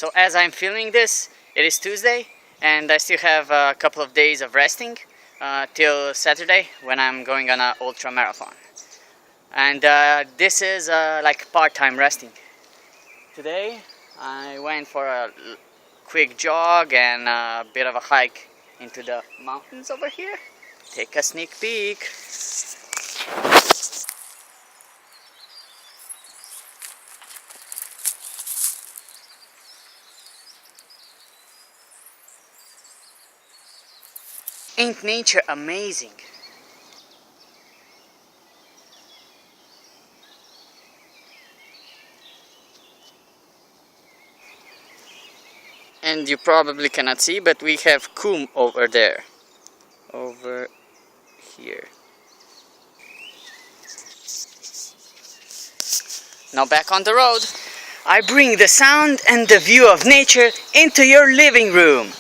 So as I'm filming this, it is Tuesday, and I still have a couple of days of resting till Saturday when I'm going on an ultra marathon. And this is like part-time resting. Today I went for a quick jog and a bit of a hike into the mountains over here. Take a sneak peek. Ain't nature amazing? And you probably cannot see, but we have Coombe over there. Over here. Now back on the road. I bring the sound and the view of nature into your living room.